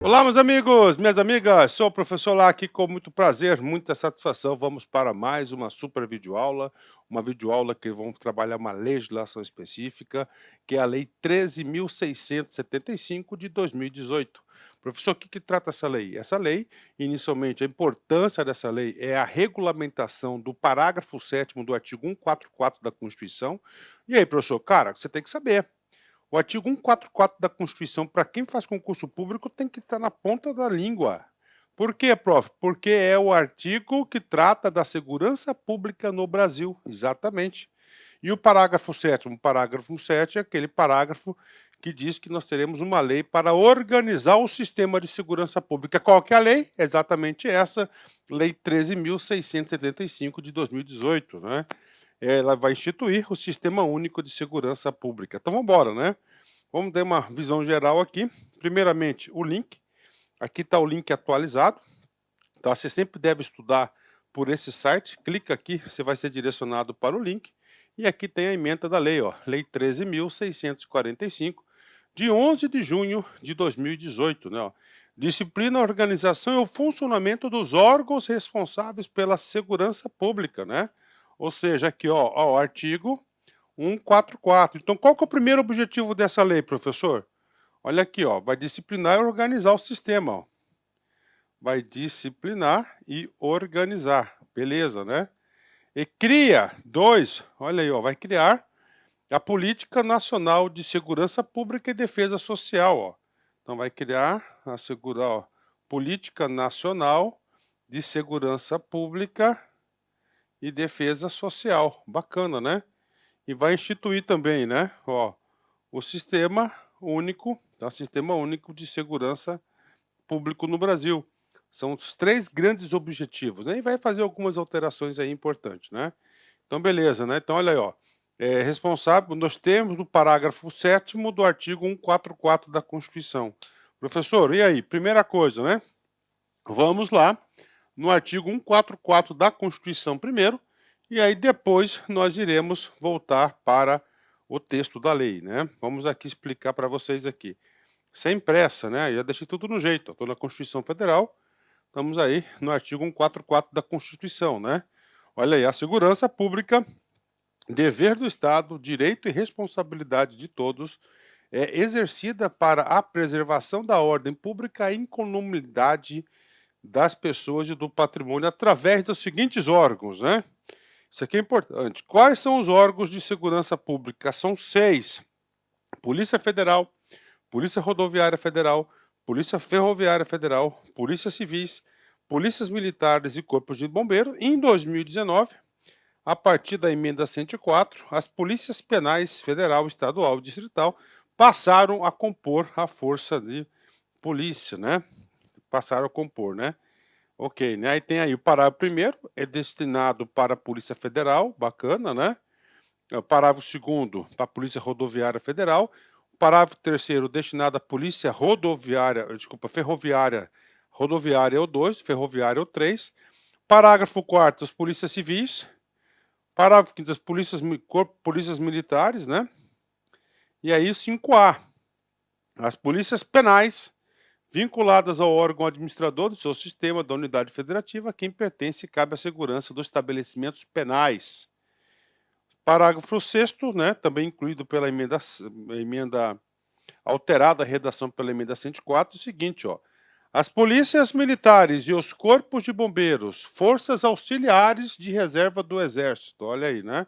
Olá, meus amigos, minhas amigas, sou o professor lá aqui com muito prazer, muita satisfação. Vamos para mais uma super videoaula, uma videoaula que vamos trabalhar uma legislação específica, que é a Lei 13.675 de 2018. Professor, o que trata essa lei? Essa lei, inicialmente, a importância dessa lei é a regulamentação do parágrafo 7º do artigo 144 da Constituição. E aí, professor, cara, você tem que saber. O artigo 144 da Constituição, para quem faz concurso público, tem que estar na ponta da língua. Por quê, prof? Porque é o artigo que trata da segurança pública no Brasil, exatamente. E o parágrafo 7º? O parágrafo 7 é aquele parágrafo que diz que nós teremos uma lei para organizar o sistema de segurança pública. Qual que é a lei? É exatamente essa, Lei 13.675 de 2018, né? Ela vai instituir o Sistema Único de Segurança Pública. Então vamos embora, né? Vamos ter uma visão geral aqui. Primeiramente, o link. Aqui está o link atualizado. Então você sempre deve estudar por esse site. Clica aqui, você vai ser direcionado para o link. E aqui tem a ementa da lei, ó, Lei 13.645, de 11 de junho de 2018, né? Ó. Disciplina a organização e o funcionamento dos órgãos responsáveis pela segurança pública, né? Ou seja, aqui, ó, o artigo 144. Então, qual que é o primeiro objetivo dessa lei, professor? Olha aqui, ó, vai disciplinar e organizar o sistema, ó. Vai disciplinar e organizar, beleza, né? E cria, olha aí, ó, vai criar a Política Nacional de Segurança Pública e Defesa Social, ó. Então, vai criar ó, Política Nacional de Segurança Pública e Defesa Social. Bacana, né? E vai instituir também, né, ó, o Sistema Único, tá? Sistema Único de Segurança Público no Brasil. São os três grandes objetivos, né? E vai fazer algumas alterações aí importantes, né? Então, beleza, né? Então, olha aí, ó. Responsável nos termos do parágrafo 7º do artigo 144 da Constituição. Professor, e aí? Primeira coisa, né? Vamos lá no artigo 144 da Constituição primeiro, e aí depois nós iremos voltar para o texto da lei, né? Vamos aqui explicar para vocês aqui. Sem pressa, né? Já deixei tudo no jeito. Estou na Constituição Federal, estamos aí no artigo 144 da Constituição, né? Olha aí, a segurança pública, dever do Estado, direito e responsabilidade de todos, é exercida para a preservação da ordem pública e incolumidade das pessoas e do patrimônio através dos seguintes órgãos, né? Isso aqui é importante. Quais são os órgãos de segurança pública? São 6. Polícia Federal, Polícia Rodoviária Federal, Polícia Ferroviária Federal, Polícia Civis, Polícias Militares e Corpos de Bombeiro. Em 2019, a partir da emenda 104, as polícias penais federal, estadual e distrital passaram a compor a força de polícia, né? Passaram a compor, né? Ok, né? Aí tem aí o parágrafo primeiro, é destinado para a Polícia Federal, bacana, né? O parágrafo segundo, para a Polícia Rodoviária Federal. O parágrafo terceiro, destinado à Polícia Rodoviária, Ferroviária, Rodoviária é o 2, Ferroviária é o 3. Parágrafo quarto, as Polícias Civis. Parágrafo quinto, as Polícias Militares, né? E aí o 5A, as Polícias Penais, vinculadas ao órgão administrador do seu sistema da unidade federativa, a quem pertence e cabe a segurança dos estabelecimentos penais. Parágrafo 6º, né, também incluído pela emenda alterada a redação pela emenda 104, o seguinte, ó: as polícias militares e os corpos de bombeiros, forças auxiliares de reserva do Exército, olha aí, né?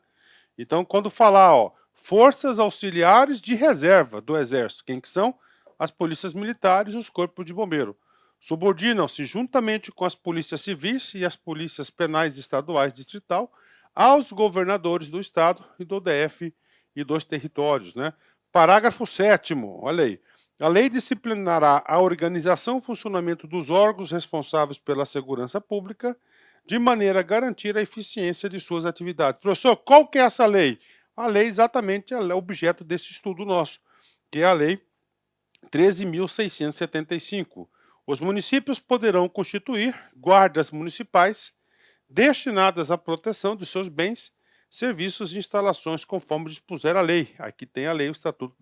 Então, quando falar, ó, forças auxiliares de reserva do Exército, quem que são? As polícias militares e os corpos de bombeiro. Subordinam-se juntamente com as polícias civis e as polícias penais estaduais distrital aos governadores do estado e do DF e dos territórios, né? Parágrafo 7º, olha aí. A lei disciplinará a organização e funcionamento dos órgãos responsáveis pela segurança pública, de maneira a garantir a eficiência de suas atividades. Professor, qual que é essa lei? A lei exatamente é objeto desse estudo nosso, que é a Lei 13.675. Os municípios poderão constituir guardas municipais destinadas à proteção de seus bens, serviços e instalações conforme dispuser a lei. Aqui tem a lei, o Estatuto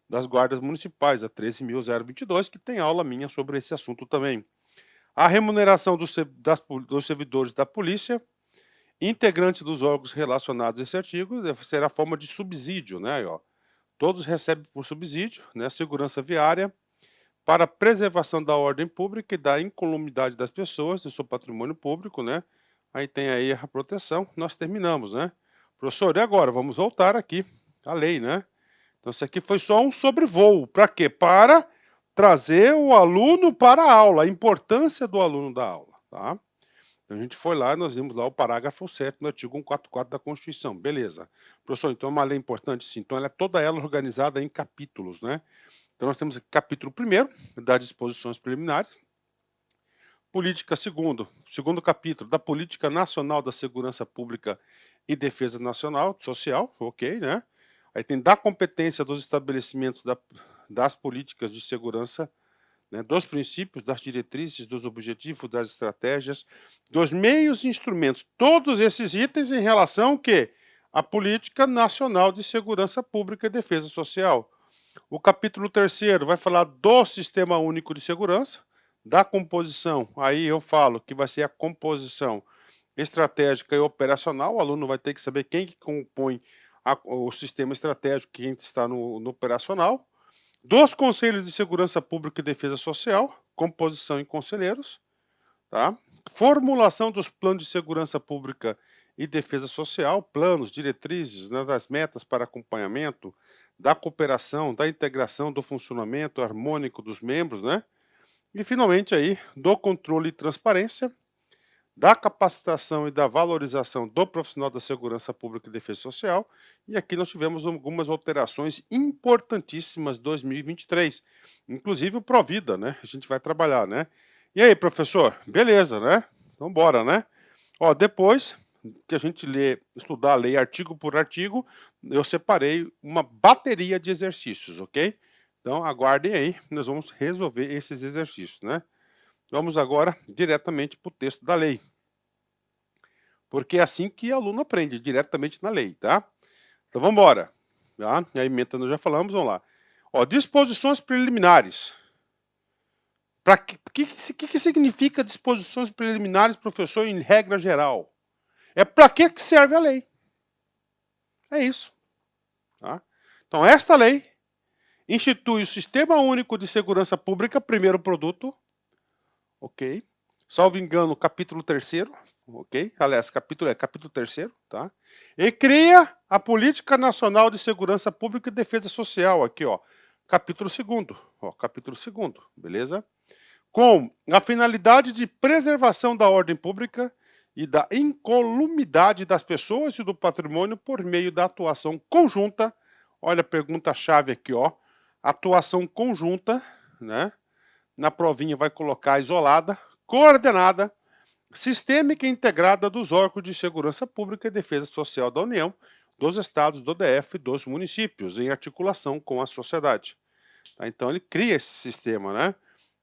das guardas municipais, a 13.022, que tem aula minha sobre esse assunto também. A remuneração dos servidores da polícia, integrantes dos órgãos relacionados a esse artigo, será forma de subsídio, né? Aí, ó, todos recebem por subsídio, né? Segurança viária, para a preservação da ordem pública e da incolumidade das pessoas, do seu patrimônio público, né? Aí tem aí a proteção, nós terminamos, né? Professor, e agora? Vamos voltar aqui à lei, né? Então isso aqui foi só um sobrevoo, para quê? Para trazer o aluno para a aula, a importância do aluno da aula, tá? Então a gente foi lá e nós vimos lá o parágrafo 7 do artigo 144 da Constituição, beleza. Professor, então é uma lei importante sim, então ela é toda ela organizada em capítulos, né? Então nós temos aqui capítulo 1º, das disposições preliminares, política segundo capítulo, da Política Nacional da Segurança Pública e Defesa Nacional, Social, ok, né? Aí tem da competência dos estabelecimentos das políticas de segurança, né, dos princípios, das diretrizes, dos objetivos, das estratégias, dos meios e instrumentos, todos esses itens em relação ao quê? A Política Nacional de Segurança Pública e Defesa Social. O capítulo 3º vai falar do Sistema Único de Segurança, da composição, aí eu falo que vai ser a composição estratégica e operacional, o aluno vai ter que saber quem que compõe o sistema estratégico, quem está no operacional, dos Conselhos de Segurança Pública e Defesa Social, composição e conselheiros, tá? Formulação dos planos de segurança pública e defesa social, planos, diretrizes, né, das metas para acompanhamento, da cooperação, da integração, do funcionamento harmônico dos membros, né? E finalmente aí, do controle e transparência, da capacitação e da valorização do profissional da segurança pública e defesa social. E aqui nós tivemos algumas alterações importantíssimas em 2023, inclusive o Provida, né? A gente vai trabalhar, né? E aí, professor? Beleza, né? Então bora, né? Ó, depois que a gente estudar a lei artigo por artigo, eu separei uma bateria de exercícios, ok? Então aguardem aí, nós vamos resolver esses exercícios, né? Vamos agora diretamente para o texto da lei. Porque é assim que o aluno aprende, diretamente na lei, tá? Então vamos embora. Tá? A ementa nós já falamos, vamos lá. Ó, disposições preliminares. O que significa disposições preliminares, professor, em regra geral? É para que serve a lei. É isso. Tá? Então esta lei institui o Sistema Único de Segurança Pública, primeiro produto, ok? Salvo engano, capítulo 3º, ok? Aliás, capítulo 3º, tá? E cria a Política Nacional de Segurança Pública e Defesa Social, aqui, ó, capítulo 2º, ó, capítulo 2º, beleza? Com a finalidade de preservação da ordem pública e da incolumidade das pessoas e do patrimônio por meio da atuação conjunta, olha a pergunta-chave aqui, ó, atuação conjunta, né? Na provinha vai colocar isolada, coordenada, sistêmica e integrada dos órgãos de segurança pública e defesa social da União, dos estados, do DF e dos municípios, em articulação com a sociedade. Tá? Então ele cria esse sistema, né?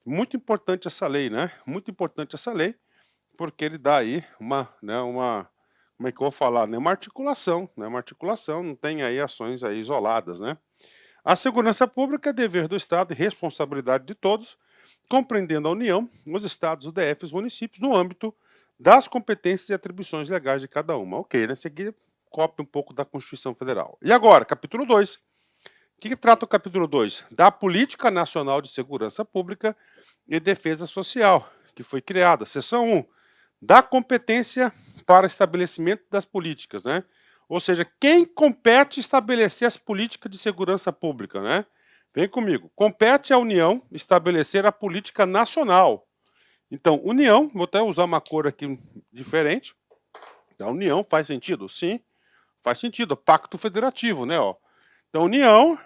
Muito importante essa lei, né? Muito importante essa lei, porque ele dá aí como é que eu vou falar, né? Uma articulação, né? Uma articulação, não tem aí ações aí isoladas, né? A segurança pública é dever do Estado e responsabilidade de todos, compreendendo a União, os estados, o DF e os municípios, no âmbito das competências e atribuições legais de cada uma. Ok, né? Esse aqui copia um pouco da Constituição Federal. E agora, capítulo 2. O que trata o capítulo 2? Da Política Nacional de Segurança Pública e Defesa Social, que foi criada. Seção 1. Da competência para estabelecimento das políticas, né? Ou seja, quem compete estabelecer as políticas de segurança pública, né? Vem comigo. Compete à União estabelecer a política nacional. Então, União, vou até usar uma cor aqui diferente. A União faz sentido? Sim, faz sentido. Pacto federativo, né? Ó. Então, União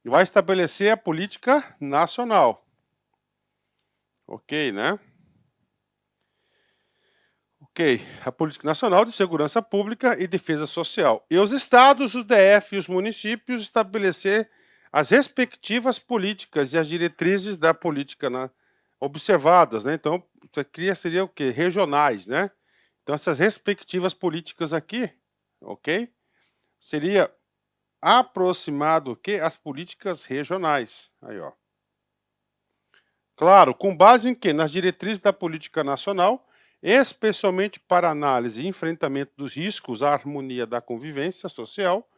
vai estabelecer a política nacional. Ok, né? Ok, a Política Nacional de Segurança Pública e Defesa Social. E os estados, os DF e os municípios estabelecer as respectivas políticas e as diretrizes da política observadas, né? Então, isso aqui seria o quê? Regionais, né? Então, essas respectivas políticas aqui, ok? Seria aproximar do que as políticas regionais. Aí, ó. Claro, com base em quê? Nas diretrizes da política nacional, especialmente para análise e enfrentamento dos riscos à harmonia da convivência social,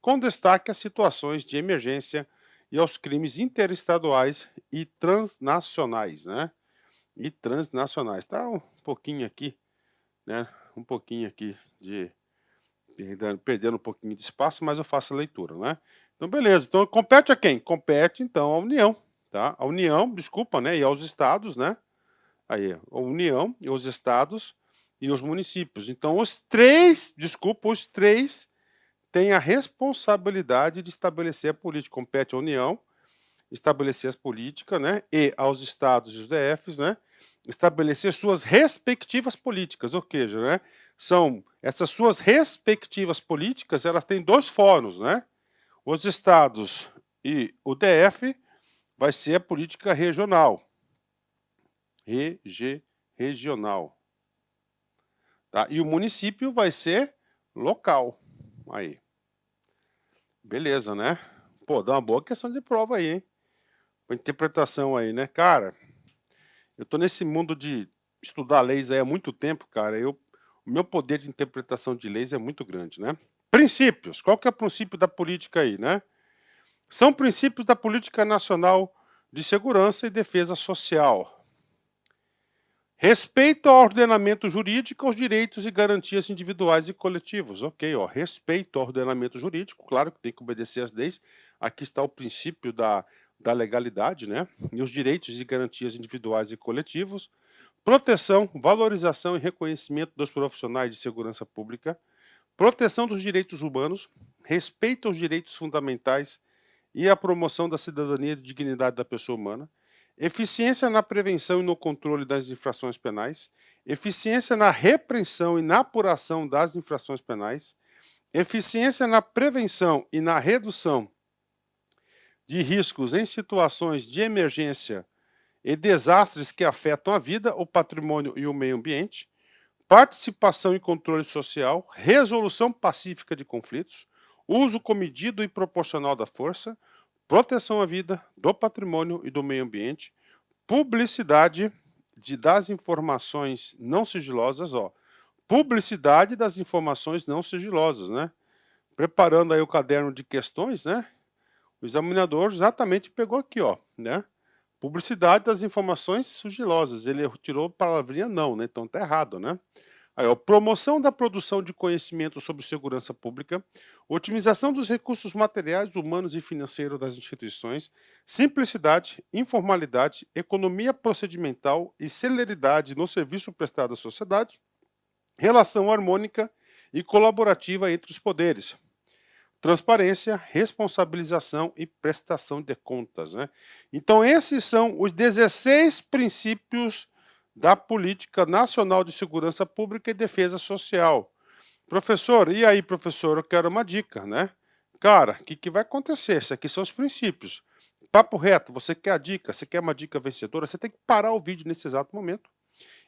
com destaque às situações de emergência e aos crimes interestaduais e transnacionais, né? E transnacionais. Tá um pouquinho aqui, né? Um pouquinho aqui de perdendo um pouquinho de espaço, mas eu faço a leitura, né? Então, beleza. Então, compete a quem? Compete, então, à União, tá? A União, desculpa, né? E aos estados, né? Aí, a União e os estados e os municípios. Então, os três têm a responsabilidade de estabelecer a política. Compete à União estabelecer as políticas, né? E aos estados e os DFs, né? Estabelecer suas respectivas políticas, ou seja, né? São essas suas respectivas políticas, elas têm dois fóruns, né? Os estados e o DF vai ser a política regional. Regional. Tá? E o município vai ser local. Aí. Beleza, né? Pô, dá uma boa questão de prova aí, hein? Uma interpretação aí, né? Cara, eu tô nesse mundo de estudar leis aí há muito tempo, cara. O meu poder de interpretação de leis é muito grande, né? Princípios. Qual que é o princípio da política aí, né? São princípios da política nacional de segurança e defesa social. Respeito ao ordenamento jurídico, aos direitos e garantias individuais e coletivos. Ok, ó, respeito ao ordenamento jurídico, claro que tem que obedecer às leis. Aqui está o princípio da legalidade, né? E os direitos e garantias individuais e coletivos. Proteção, valorização e reconhecimento dos profissionais de segurança pública. Proteção dos direitos humanos. Respeito aos direitos fundamentais e a promoção da cidadania e dignidade da pessoa humana. Eficiência na prevenção e no controle das infrações penais, eficiência na repreensão e na apuração das infrações penais, eficiência na prevenção e na redução de riscos em situações de emergência e desastres que afetam a vida, o patrimônio e o meio ambiente, participação e controle social, resolução pacífica de conflitos, uso comedido e proporcional da força, proteção à vida, do patrimônio e do meio ambiente, publicidade das informações não sigilosas, ó. Publicidade das informações não sigilosas, né? Preparando aí o caderno de questões, né? O examinador exatamente pegou aqui, ó, né? Publicidade das informações sigilosas. Ele tirou a palavrinha não, né? Então tá errado, né? Aí, ó, promoção da produção de conhecimento sobre segurança pública, otimização dos recursos materiais, humanos e financeiros das instituições, simplicidade, informalidade, economia procedimental e celeridade no serviço prestado à sociedade, relação harmônica e colaborativa entre os poderes, transparência, responsabilização e prestação de contas, né? Então, esses são os 16 princípios da Política Nacional de Segurança Pública e Defesa Social. Professor, e aí, professor, eu quero uma dica, né? Cara, o que vai acontecer? Esses aqui são os princípios. Papo reto, você quer a dica, você quer uma dica vencedora, você tem que parar o vídeo nesse exato momento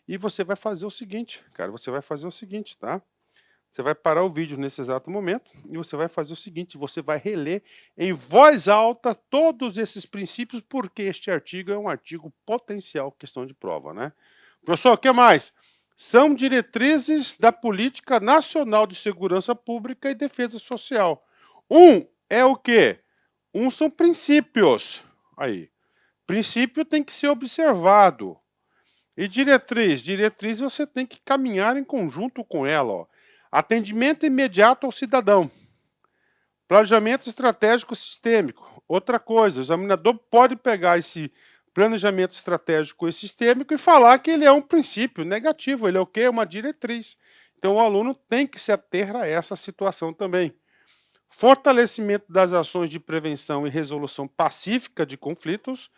e você vai fazer o seguinte, cara, você vai fazer o seguinte, tá? Você vai parar o vídeo nesse exato momento e você vai fazer o seguinte, você vai reler em voz alta todos esses princípios, porque este artigo é um artigo potencial questão de prova, né? Professor, o que mais? São diretrizes da Política Nacional de Segurança Pública e Defesa Social. É o quê? São princípios. Aí. Princípio tem que ser observado. E diretriz? Diretriz você tem que caminhar em conjunto com ela, ó. Atendimento imediato ao cidadão. Planejamento estratégico sistêmico. Outra coisa, o examinador pode pegar esse planejamento estratégico e sistêmico e falar que ele é um princípio negativo, ele é o quê? Uma diretriz. Então o aluno tem que se ater a essa situação também. Fortalecimento das ações de prevenção e resolução pacífica de conflitos,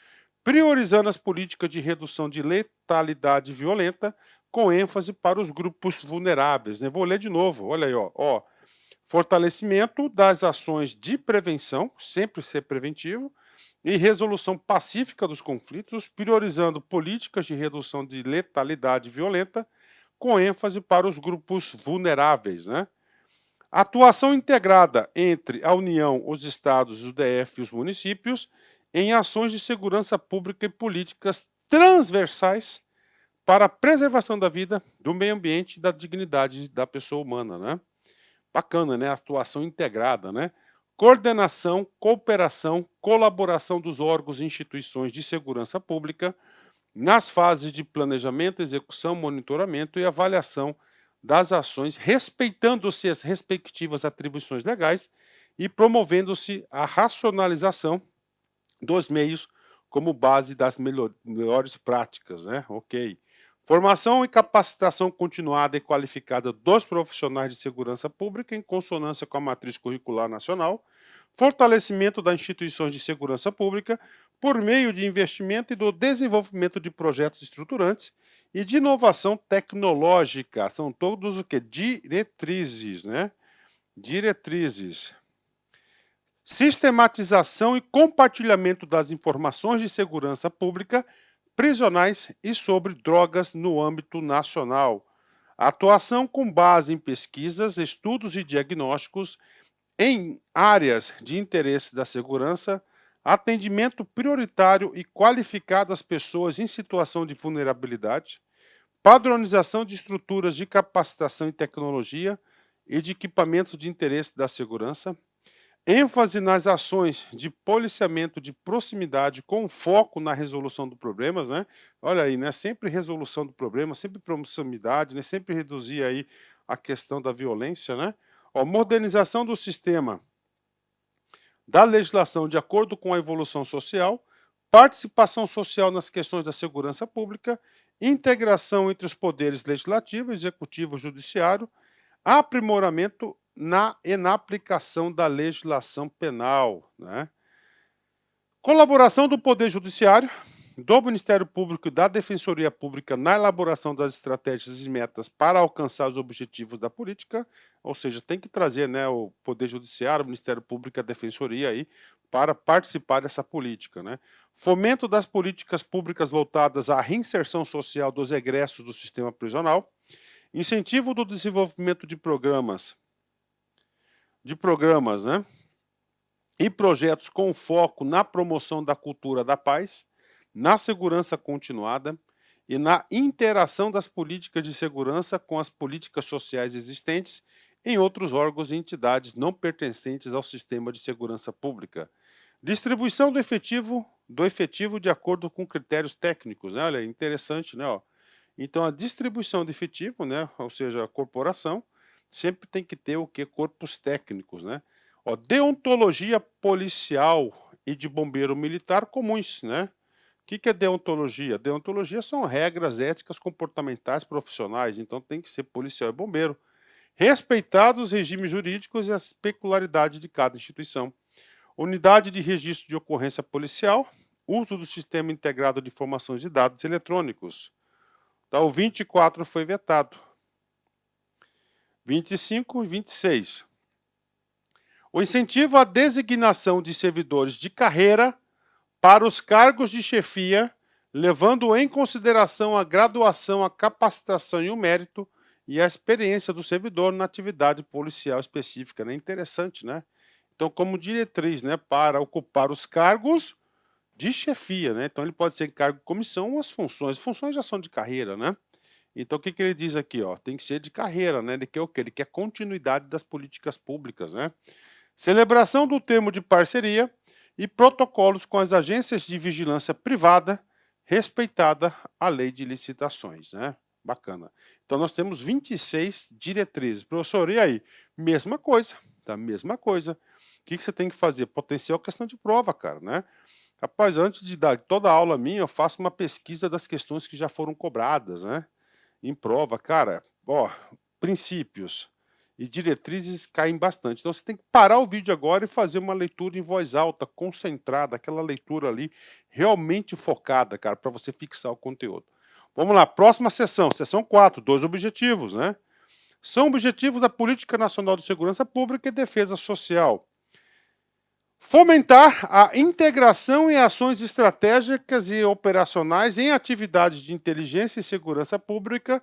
priorizando as políticas de redução de letalidade violenta, com ênfase para os grupos vulneráveis, né? Vou ler de novo, olha aí, ó. Fortalecimento das ações de prevenção, sempre ser preventivo, e resolução pacífica dos conflitos, priorizando políticas de redução de letalidade violenta, com ênfase para os grupos vulneráveis, né? Atuação integrada entre a União, os estados, o DF e os municípios em ações de segurança pública e políticas transversais para a preservação da vida, do meio ambiente e da dignidade da pessoa humana, né? Bacana, né? Atuação integrada, né? Coordenação, cooperação, colaboração dos órgãos e instituições de segurança pública nas fases de planejamento, execução, monitoramento e avaliação das ações, respeitando-se as respectivas atribuições legais e promovendo-se a racionalização dos meios como base das melhores práticas, né? Ok. Formação e capacitação continuada e qualificada dos profissionais de segurança pública em consonância com a matriz curricular nacional, fortalecimento das instituições de segurança pública por meio de investimento e do desenvolvimento de projetos estruturantes e de inovação tecnológica. São todos o que? Diretrizes, né? Diretrizes. Sistematização e compartilhamento das informações de segurança pública, prisionais e sobre drogas no âmbito nacional. Atuação com base em pesquisas, estudos e diagnósticos em áreas de interesse da segurança, atendimento prioritário e qualificado às pessoas em situação de vulnerabilidade, padronização de estruturas de capacitação e tecnologia e de equipamentos de interesse da segurança, ênfase nas ações de policiamento de proximidade com foco na resolução dos problemas, né? Olha aí, né? Sempre resolução do problema, sempre proximidade, né? Sempre reduzir aí a questão da violência, né? Ó, modernização do sistema da legislação de acordo com a evolução social, participação social nas questões da segurança pública, integração entre os poderes legislativo, executivo e judiciário, aprimoramento na aplicação da legislação penal, né? Colaboração do Poder Judiciário, do Ministério Público e da Defensoria Pública na elaboração das estratégias e metas para alcançar os objetivos da política, ou seja, tem que trazer, né, o Poder Judiciário, o Ministério Público e a Defensoria aí para participar dessa política, né? Fomento das políticas públicas voltadas à reinserção social dos egressos do sistema prisional, incentivo do desenvolvimento de programas, né, e projetos com foco na promoção da cultura da paz, na segurança continuada e na interação das políticas de segurança com as políticas sociais existentes em outros órgãos e entidades não pertencentes ao sistema de segurança pública. Distribuição do efetivo de acordo com critérios técnicos, né? Olha, interessante, né? Ó. Então, a distribuição de efetivo, né? Ou seja, a corporação, sempre tem que ter o que? Corpos técnicos, né? Ó, deontologia policial e de bombeiro militar comuns, né? O que é deontologia? Deontologia são regras éticas comportamentais profissionais, então tem que ser policial e bombeiro. Respeitados os regimes jurídicos e as peculiaridades de cada instituição. Unidade de registro de ocorrência policial, uso do sistema integrado de informações de dados eletrônicos. Tá, o 24 foi vetado. 25 e 26. O incentivo à designação de servidores de carreira para os cargos de chefia, levando em consideração a graduação, a capacitação e o mérito e a experiência do servidor na atividade policial específica, né? Interessante, né? Então, como diretriz, né, para ocupar os cargos de chefia, né? Então, ele pode ser cargo de comissão ou as funções. Funções já são de carreira, né? Então, o que ele diz aqui? Ó? Tem que ser de carreira, né? Ele quer o quê? Ele quer continuidade das políticas públicas, né? Celebração do termo de parceria e protocolos com as agências de vigilância privada, respeitada a lei de licitações, né? Bacana. Então, nós temos 26 diretrizes. Professor, e aí? Mesma coisa, tá? Mesma coisa. O que você tem que fazer? Potencial questão de prova, cara, né? Rapaz, antes de dar toda a aula minha, eu faço uma pesquisa das questões que já foram cobradas, né? Em prova, cara, ó, princípios e diretrizes caem bastante. Então você tem que parar o vídeo agora e fazer uma leitura em voz alta, concentrada, aquela leitura ali realmente focada, cara, para você fixar o conteúdo. Vamos lá, próxima sessão, sessão 4, 2 objetivos, né? São objetivos da Política Nacional de Segurança Pública e Defesa Social. Fomentar a integração em ações estratégicas e operacionais em atividades de inteligência e segurança pública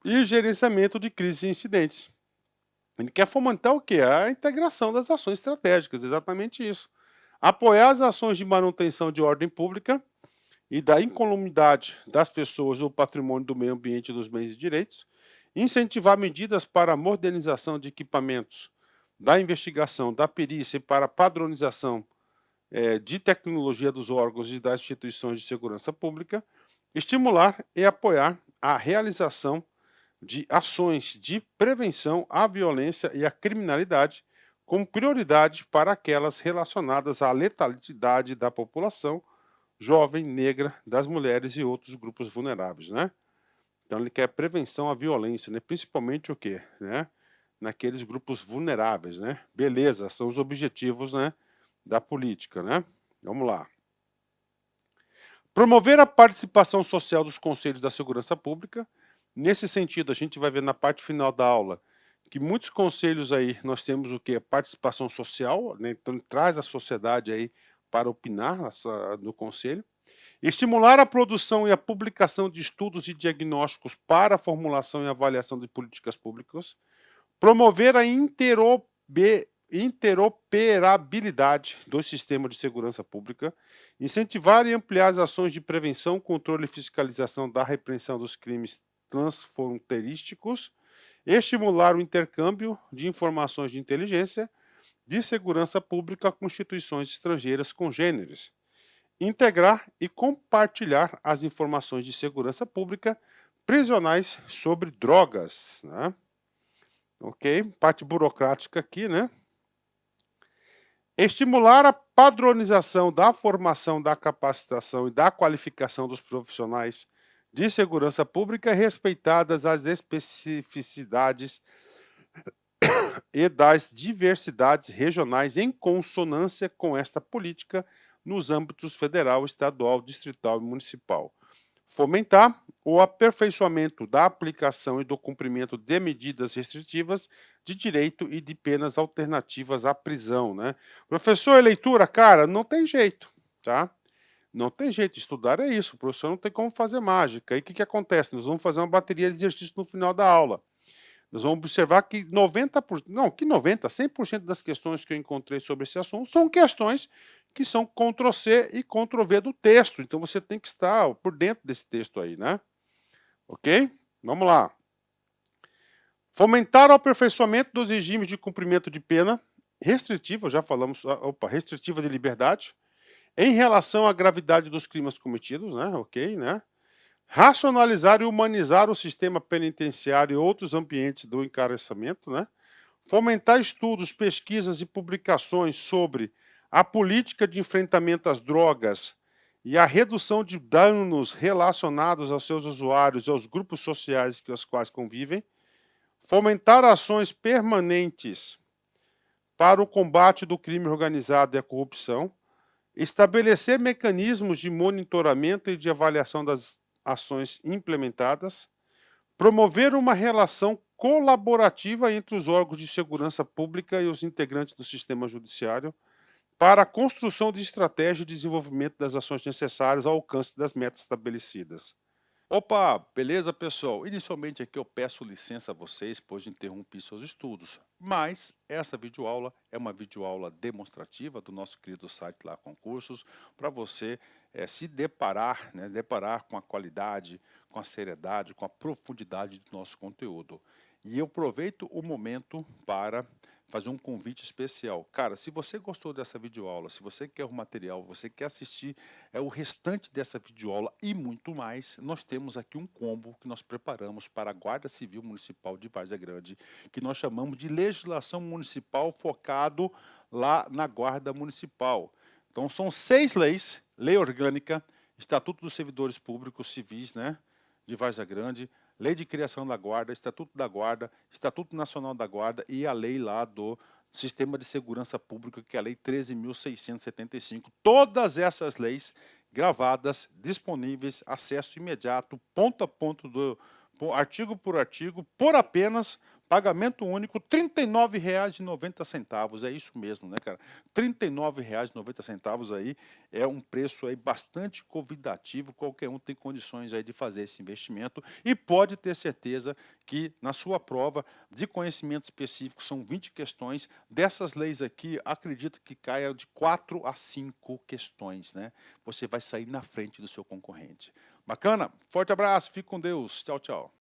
e gerenciamento de crises e incidentes. Ele quer fomentar o quê? A integração das ações estratégicas, exatamente isso. Apoiar as ações de manutenção de ordem pública e da incolumidade das pessoas, do patrimônio, do meio ambiente e dos bens e direitos, incentivar medidas para a modernização de equipamentos, da investigação, da perícia e para a padronização de tecnologia dos órgãos e das instituições de segurança pública, estimular e apoiar a realização de ações de prevenção à violência e à criminalidade, com prioridade para aquelas relacionadas à letalidade da população jovem, negra, das mulheres e outros grupos vulneráveis, né? Então ele quer prevenção à violência, né? Principalmente o quê? Né? Naqueles grupos vulneráveis, né? Beleza, são os objetivos, né, da política, né? Vamos lá. Promover a participação social dos conselhos da segurança pública. Nesse sentido, a gente vai ver na parte final da aula que muitos conselhos aí nós temos o que? Participação social, né? Então traz a sociedade aí para opinar no conselho. Estimular a produção e a publicação de estudos e diagnósticos para a formulação e avaliação de políticas públicas. Promover a interoperabilidade do sistema de segurança pública. Incentivar e ampliar as ações de prevenção, controle e fiscalização da repreensão dos crimes transfronteirísticos. Estimular o intercâmbio de informações de inteligência de segurança pública com instituições estrangeiras congêneres. Integrar e compartilhar as informações de segurança pública prisionais sobre drogas, né? Ok? Parte burocrática aqui, né? Estimular a padronização da formação, da capacitação e da qualificação dos profissionais de segurança pública, respeitadas as especificidades e das diversidades regionais em consonância com esta política nos âmbitos federal, estadual, distrital e municipal. Fomentar o aperfeiçoamento da aplicação e do cumprimento de medidas restritivas de direito e de penas alternativas à prisão, né? Professor, leitura, cara, não tem jeito, tá? Não tem jeito, estudar é isso, o professor não tem como fazer mágica. Aí o que acontece? Nós vamos fazer uma bateria de exercícios no final da aula. Nós vamos observar que 100% das questões que eu encontrei sobre esse assunto são questões que são Ctrl+C e Ctrl+V do texto. Então você tem que estar por dentro desse texto aí, né? Ok? Vamos lá. Fomentar o aperfeiçoamento dos regimes de cumprimento de pena restritiva, já falamos, restritiva de liberdade, em relação à gravidade dos crimes cometidos, né? Ok, né? Racionalizar e humanizar o sistema penitenciário e outros ambientes do encarceramento, né? Fomentar estudos, pesquisas e publicações sobre a política de enfrentamento às drogas e a redução de danos relacionados aos seus usuários e aos grupos sociais com os quais convivem. Fomentar ações permanentes para o combate do crime organizado e a corrupção. Estabelecer mecanismos de monitoramento e de avaliação das ações implementadas, promover uma relação colaborativa entre os órgãos de segurança pública e os integrantes do sistema judiciário para a construção de estratégia e desenvolvimento das ações necessárias ao alcance das metas estabelecidas. Opa, beleza, pessoal? Inicialmente aqui eu peço licença a vocês, pois interrompi seus estudos, mas essa videoaula é uma videoaula demonstrativa do nosso querido site lá Concursos, para você se deparar, deparar com a qualidade, com a seriedade, com a profundidade do nosso conteúdo. E eu aproveito o momento para fazer um convite especial. Cara, se você gostou dessa videoaula, se você quer o material, você quer assistir o restante dessa videoaula e muito mais, nós temos aqui um combo que nós preparamos para a Guarda Civil Municipal de Várzea Grande, que nós chamamos de legislação municipal focado lá na Guarda Municipal. Então são 6 leis: Lei Orgânica, Estatuto dos Servidores Públicos Civis, né, de Várzea Grande, Lei de Criação da Guarda, Estatuto da Guarda, Estatuto Nacional da Guarda e a lei lá do Sistema de Segurança Pública, que é a Lei 13.675. Todas essas leis gravadas, disponíveis, acesso imediato, ponto a ponto artigo por artigo, por apenas pagamento único, R$ 39,90. É isso mesmo, né, cara? R$ 39,90 aí é um preço aí bastante convidativo. Qualquer um tem condições aí de fazer esse investimento e pode ter certeza que na sua prova de conhecimento específico são 20 questões. Dessas leis aqui, acredito que caia de 4 a 5 questões, né? Você vai sair na frente do seu concorrente. Bacana? Forte abraço, fique com Deus. Tchau, tchau.